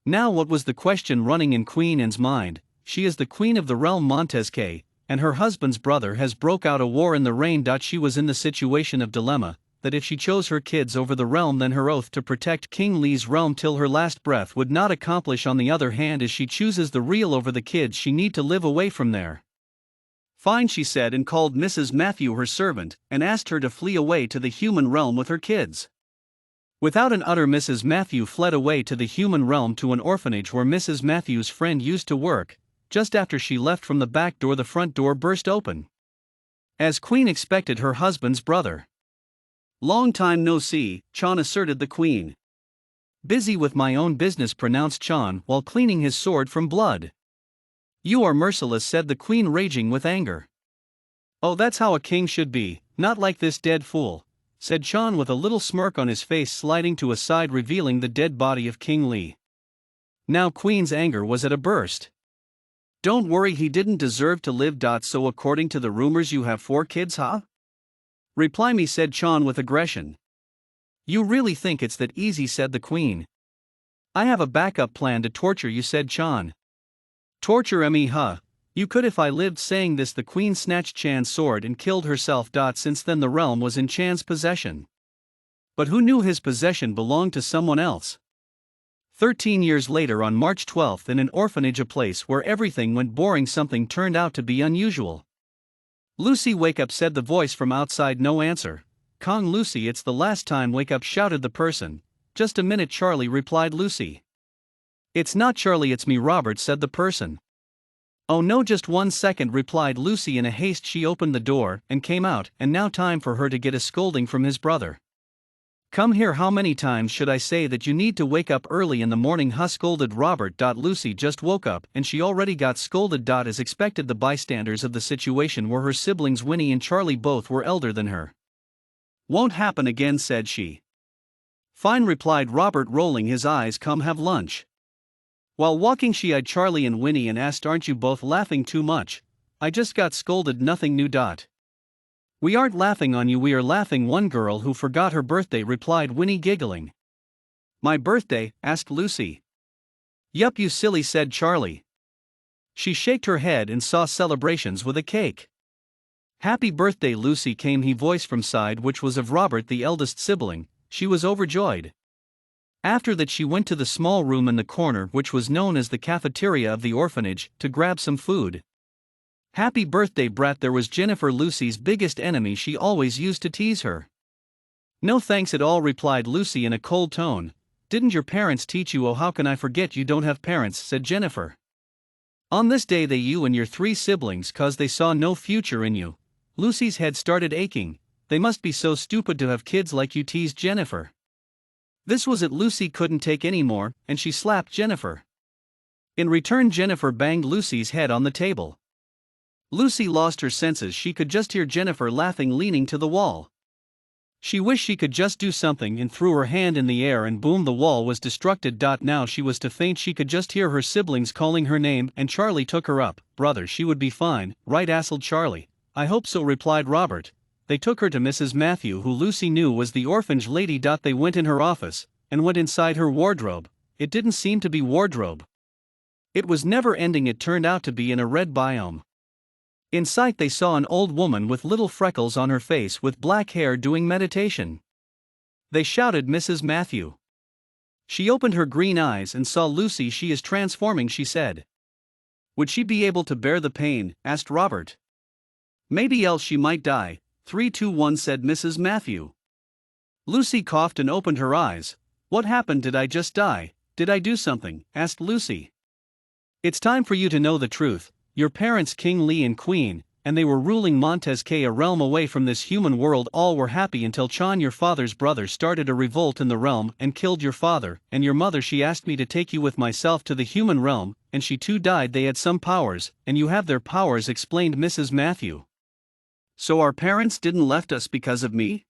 Now what was the question running in Queen Anne's mind? She is the queen of the realm Montesquieu, and her husband's brother has broke out a war in the reign. She was in the situation of dilemma, that if she chose her kids over the realm, then her oath to protect King Lee's realm till her last breath would not accomplish. On the other hand, as she chooses the real over the kids, she need to live away from there. Fine, she said, and called Mrs. Matthew her servant, and asked her to flee away to the human realm with her kids. Without an utter, Mrs. Matthew fled away to the human realm, to an orphanage where Mrs. Matthew's friend used to work. Just after she left from the back door, the front door burst open. As Queen expected, her husband's brother. "Long time no see, Chon," asserted the Queen. "Busy with my own business," pronounced Chon, while cleaning his sword from blood. "You are merciless," said the Queen, raging with anger. "Oh, that's how a king should be, not like this dead fool," said Chon with a little smirk on his face, sliding to a side, revealing the dead body of King Lee. Now Queen's anger was at a burst. "Don't worry, he didn't deserve to live. So according to the rumors you have 4 kids, huh?" "Reply me," said Chon with aggression. "You really think it's that easy?" said the Queen. "I have a backup plan to torture you," said Chon. "Torture me, huh? You could if I lived." Saying this, the Queen snatched Chan's sword and killed herself. Since then the realm was in Chan's possession. But who knew his possession belonged to someone else? 13 years later, on March 12th, in an orphanage, a place where everything went boring, something turned out to be unusual. "Lucy, wake up," said the voice from outside. No answer. "Kong, Lucy, it's the last time, wake up," shouted the person. "Just a minute, Charlie," replied Lucy. "It's not Charlie, it's me, Robert," said the person. "Oh no, just 1 second," replied Lucy in a haste. She opened the door and came out, and now time for her to get a scolding from his brother. "Come here, how many times should I say that you need to wake up early in the morning, huh?" scolded Robert. Lucy just woke up and she already got scolded. As expected, the bystanders of the situation were her siblings Winnie and Charlie. Both were elder than her. "Won't happen again," said she. "Fine," replied Robert, rolling his eyes. "Come have lunch." While walking, she eyed Charlie and Winnie and asked, "Aren't you both laughing too much? I just got scolded, nothing new." "We aren't laughing on you, we are laughing one girl who forgot her birthday," replied Winnie, giggling. "My birthday?" asked Lucy. "Yup, you silly," said Charlie. She shook her head and saw celebrations with a cake. "Happy birthday, Lucy," came he voice from side, which was of Robert, the eldest sibling. She was overjoyed. After that she went to the small room in the corner, which was known as the cafeteria of the orphanage, to grab some food. "Happy birthday, brat." There was Jennifer, Lucy's biggest enemy. She always used to tease her. "No thanks at all," replied Lucy in a cold tone. "Didn't your parents teach you?" "Oh, how can I forget, you don't have parents," said Jennifer. "On this day they you and your 3 siblings, 'cause they saw no future in you." Lucy's head started aching. "They must be so stupid to have kids like you," teased Jennifer. This was it. Lucy couldn't take any more, and she slapped Jennifer. In return, Jennifer banged Lucy's head on the table. Lucy lost her senses. She could just hear Jennifer laughing, leaning to the wall. She wished she could just do something, and threw her hand in the air, and boom, the wall was destructed. Now she was to faint. She could just hear her siblings calling her name, and Charlie took her up. "Brother, she would be fine, right?" asked Charlie. "I hope so," replied Robert. They took her to Mrs. Matthew, who Lucy knew was the orphanage lady. They went in her office, and went inside her wardrobe. It didn't seem to be wardrobe. It was never ending. It turned out to be in a red biome. Inside they saw an old woman with little freckles on her face with black hair doing meditation. They shouted, "Mrs. Matthew." She opened her green eyes and saw Lucy. "She is transforming," she said. "Would she be able to bear the pain?" asked Robert. "Maybe, else she might die." 3, 2, 1, said Mrs. Matthew. Lucy coughed and opened her eyes. "What happened? Did I just die? Did I do something?" asked Lucy. "It's time for you to know the truth. Your parents, King Lee and Queen, and they were ruling Montesquieu, a realm away from this human world. All were happy until Chon, your father's brother, started a revolt in the realm and killed your father and your mother. She asked me to take you with myself to the human realm, and she too died. They had some powers, and you have their powers," explained Mrs. Matthew. "So our parents didn't left us because of me?"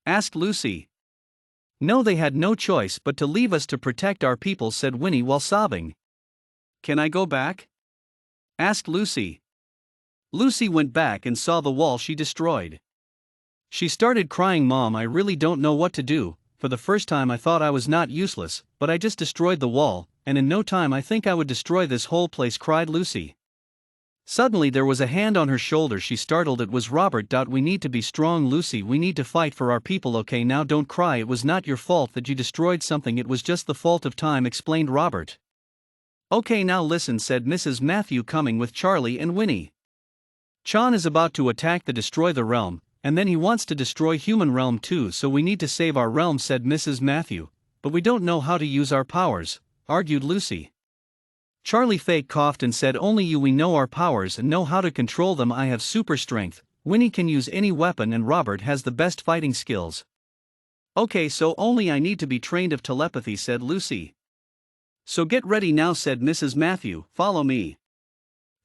asked Lucy. "No, they had no choice but to leave us to protect our people," said Winnie while sobbing. "Can I go back?" asked Lucy. Lucy went back and saw the wall she destroyed. She started crying. "Mom, I really don't know what to do. For the first time I thought I was not useless, but I just destroyed the wall, and in no time I think I would destroy this whole place," cried Lucy. Suddenly there was a hand on her shoulder. She startled. It was Robert. "We need to be strong, Lucy, we need to fight for our people. Okay, now don't cry, it was not your fault that you destroyed something, it was just the fault of time," explained Robert. "Okay, now listen," said Mrs. Matthew, coming with Charlie and Winnie. "Chan is about to attack the destroy the realm, and then he wants to destroy human realm too, so we need to save our realm," said Mrs. Matthew. "But we don't know how to use our powers," argued Lucy. Charlie fake coughed and said, "Only we know our powers and know how to control them. I have super strength, Winnie can use any weapon, and Robert has the best fighting skills." "Okay, so only I need to be trained of telepathy," said Lucy. "So get ready now," said Mrs. Matthew, "follow me."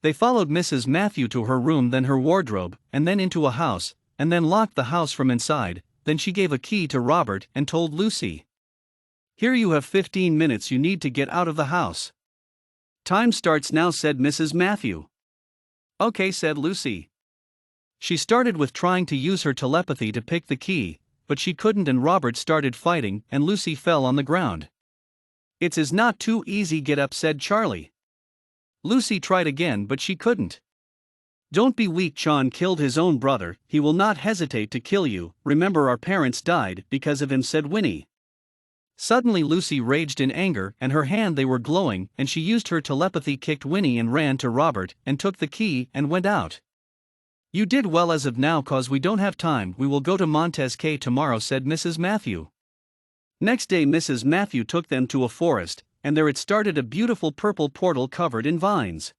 They followed Mrs. Matthew to her room, then her wardrobe, and then into a house, and then locked the house from inside. Then she gave a key to Robert and told Lucy, "Here you have 15 minutes, you need to get out of the house." "Time starts now," said Mrs. Matthew. "Okay," said Lucy. She started with trying to use her telepathy to pick the key, but she couldn't, and Robert started fighting and Lucy fell on the ground. "It is not too easy, get up," said Charlie. Lucy tried again but she couldn't. "Don't be weak, Chan killed his own brother, he will not hesitate to kill you, remember our parents died because of him," said Winnie. Suddenly Lucy raged in anger and her hand they were glowing, and she used her telepathy, kicked Winnie and ran to Robert and took the key and went out. "You did well as of now, cause we don't have time, we will go to Montez K tomorrow," said Mrs. Matthew. Next day Mrs. Matthew took them to a forest, and there it started a beautiful purple portal covered in vines.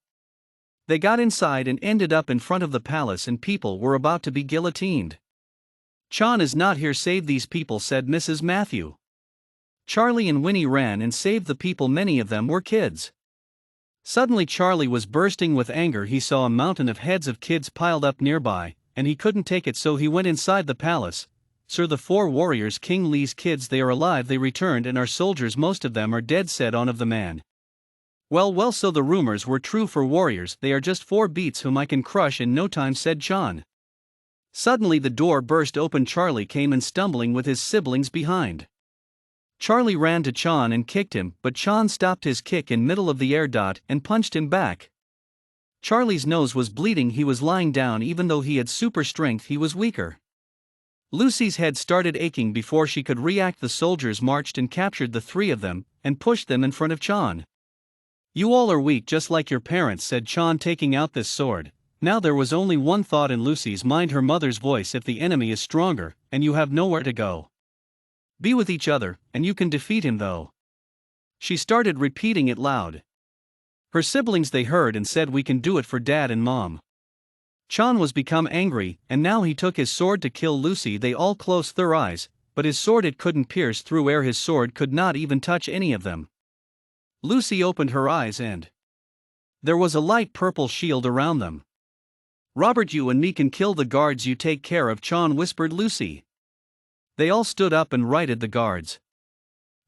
They got inside and ended up in front of the palace, and people were about to be guillotined. "Chan is not here, save these people," said Mrs. Matthew. Charlie and Winnie ran and saved the people, many of them were kids. Suddenly Charlie was bursting with anger. He saw a mountain of heads of kids piled up nearby, and he couldn't take it, so he went inside the palace. "Sir, the 4 warriors, King Lee's kids, they are alive, they returned, and our soldiers, most of them are dead," said on of the man. Well, so the rumors were true for warriors, they are just 4 beats whom I can crush in no time," said Chan. Suddenly the door burst open. Charlie came in stumbling with his siblings behind. Charlie ran to Chan and kicked him, but Chan stopped his kick in middle of the air and punched him back. Charlie's nose was bleeding, he was lying down. Even though he had super strength, he was weaker. Lucy's head started aching before she could react. The soldiers marched and captured the 3 of them and pushed them in front of Chan. "You all are weak just like your parents," said Chan, taking out this sword. Now there was only one thought in Lucy's mind, her mother's voice: "If the enemy is stronger, and you have nowhere to go, be with each other, and you can defeat him though." She started repeating it loud. Her siblings they heard and said, "We can do it for Dad and Mom." Chan was become angry, and now he took his sword to kill Lucy. They all closed their eyes, but his sword, it couldn't pierce through air, his sword could not even touch any of them. Lucy opened her eyes and there was a light purple shield around them. "Robert, you and me can kill the guards, you take care of Chan," whispered Lucy. They all stood up and righted the guards.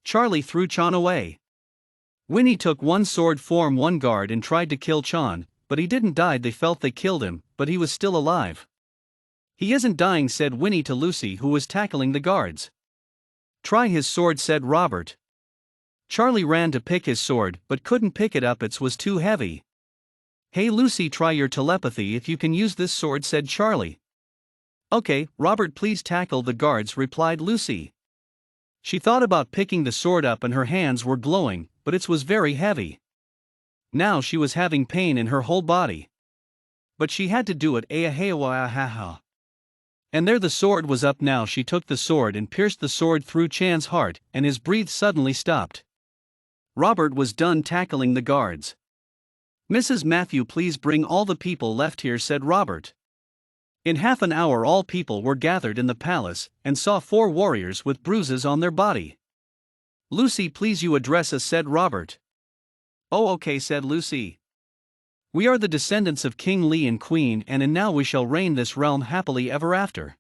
Charlie threw Chan away. Winnie took one sword, formed one guard, and tried to kill Chan, but he didn't die. They felt they killed him, but he was still alive. "He isn't dying," said Winnie to Lucy, who was tackling the guards. "Try his sword," said Robert. Charlie ran to pick his sword, but couldn't pick it up, it was too heavy. "Hey Lucy, try your telepathy if you can use this sword," said Charlie. "Okay, Robert, please tackle the guards," replied Lucy. She thought about picking the sword up and her hands were glowing, but it was very heavy. Now she was having pain in her whole body. But she had to do it. And there the sword was up. Now she took the sword and pierced the sword through Chan's heart, and his breath suddenly stopped. Robert was done tackling the guards. "Mrs. Matthew, please bring all the people left here," said Robert. In half an hour all people were gathered in the palace, and saw 4 warriors with bruises on their body. "Lucy, please you address us," said Robert. "Oh, okay," said Lucy. "We are the descendants of King Lee and Queen, and now we shall reign this realm happily ever after."